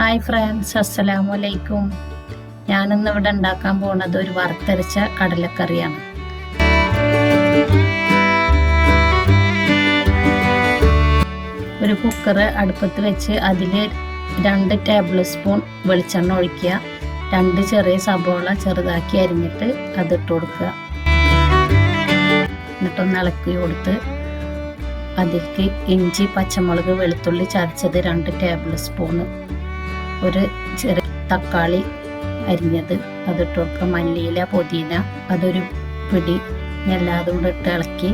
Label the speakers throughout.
Speaker 1: Hi friends, അസ്സലാമു അലൈക്കും. ഞാനിന്ന് ഇവിടെ ഉണ്ടാക്കാൻ പോകുന്നത് ഒരു വറുത്തരച്ച കടലക്കറിയാണ്. ഒരു കുക്കർ അടുപ്പത്ത് വെച്ച് അതിൽ 2 ടേബിൾ സ്പൂൺ വെളിച്ചെണ്ണ ഒഴിക്കുക. 2 ചെറിയ സബോള ചെറുതാക്കി അരിഞ്ഞിട്ട് അതിട്ട് കൊടുക്കുക. എന്നിട്ടൊന്ന് ഇളക്കി കൊടുത്ത് അതിലേക്ക് ഇഞ്ചി, പച്ചമുളക്, വെളുത്തുള്ളി ചതച്ചത് 2 ടേബിൾ സ്പൂണ്, ഒരു ചെറിയ തക്കാളി അരിഞ്ഞത് അതിട്ട് കൊടുക്കുക. മല്ലിയില, പുതിന അതൊരു പിടി, എല്ലാതും കൂടെ ഇട്ട് ഇളക്കി.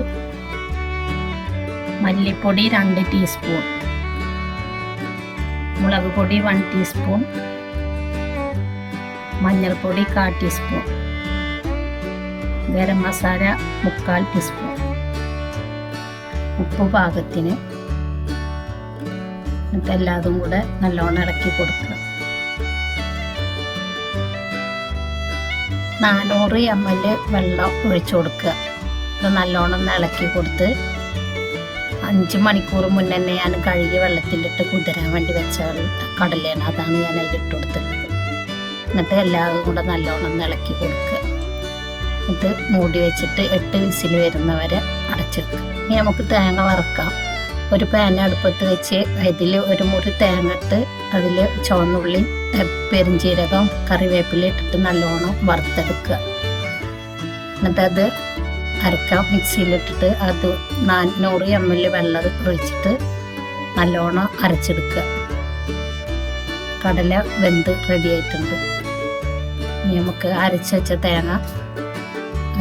Speaker 1: മല്ലിപ്പൊടി 2 ടീസ്പൂൺ, മുളക് പൊടി 1 ടീസ്പൂൺ, മഞ്ഞൾപ്പൊടി 1/4 ടീസ്പൂൺ, ഗരം മസാല 3/4 ടീസ്പൂൺ, ഉപ്പ് പാകത്തിന്. എന്നിട്ട് എല്ലാതും കൂടെ നല്ലോണം ഇളക്കി കൊടുക്കുക. 400 ml വെള്ളം ഒഴിച്ചു കൊടുക്കുക. ഇത് നല്ലോണം ഇളക്കി കൊടുത്ത് 5 മണിക്കൂർ മുന്നേ ഞാൻ കഴുകി വെള്ളത്തിലിട്ട് കുതിരാൻ വേണ്ടി വെച്ച കടലയാണ്, അതാണ് ഞാൻ അതിലിട്ട് കൊടുത്തിട്ടുള്ളത്. എന്നിട്ട് എല്ലാതും കൂടെ നല്ലോണം ഇളക്കി കൊടുക്കുക. എന്നിട്ട് മൂടി വെച്ചിട്ട് 8 വിസിൽ വരുന്നവരെ അടച്ചെടുക്കുക. ഇനി നമുക്ക് തേങ്ങ വറുക്കാം. ഒരു പാൻ അടുപ്പത്ത് വെച്ച് അതിൽ ഒരു മുറി തേങ്ങ ഇട്ട് അതിൽ ചുവന്നുള്ളി, പെരുംജീരകം, കറിവേപ്പില ഇട്ടിട്ട് നല്ലോണം വറുത്തെടുക്കുക. എന്നിട്ട് അത് അരക്കാം. മിക്സിയിലിട്ടിട്ട് അത് 400 ml വെള്ളം ഒഴിച്ചിട്ട് നല്ലോണം അരച്ചെടുക്കുക. കടല വെന്ത് റെഡി ആയിട്ടുണ്ട്. ഇനി നമുക്ക് അരച്ച് വെച്ച തേങ്ങ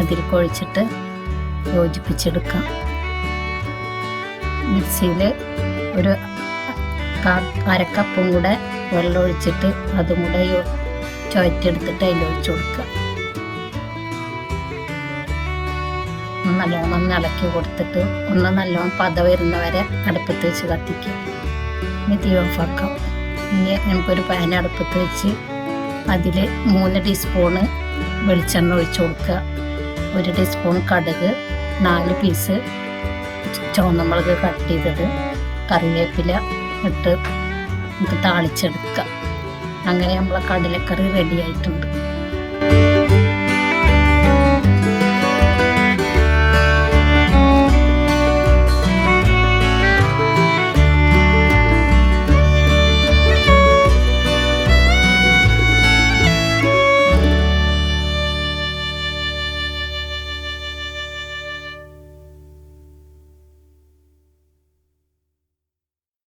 Speaker 1: അതിൽ കൊഴിച്ചിട്ട് യോജിപ്പിച്ചെടുക്കാം. മിക്സിയിൽ ഒരു 1/2 കപ്പും കൂടെ വെള്ളം ഒഴിച്ചിട്ട് അതും കൂടെ ചുവറ്റെടുത്തിട്ട് അതിലൊഴിച്ച് കൊടുക്കുക. നല്ലോണം ഇളക്കി കൊടുത്തിട്ട് ഒന്ന് നല്ലോണം പത വരുന്നവരെ അടുപ്പത്ത് വെച്ച് കത്തിക്കുക. ഇനി തീ ഓഫാക്കാം. ഇനി നമുക്കൊരു പാൻ അടുപ്പത്ത് വെച്ച് അതിൽ 3 ടീസ്പൂണ് വെളിച്ചെണ്ണ ഒഴിച്ച് കൊടുക്കുക. 1 ടീസ്പൂൺ കടുക്, 4 പീസ് ചുവന്നമുളക് കട്ട് ചെയ്തത്, കറിവേപ്പില ഇട്ട് നമുക്ക് താളിച്ചെടുക്കുക. അങ്ങനെ നമ്മളെ കടലക്കറി റെഡി ആയിട്ടുണ്ട്.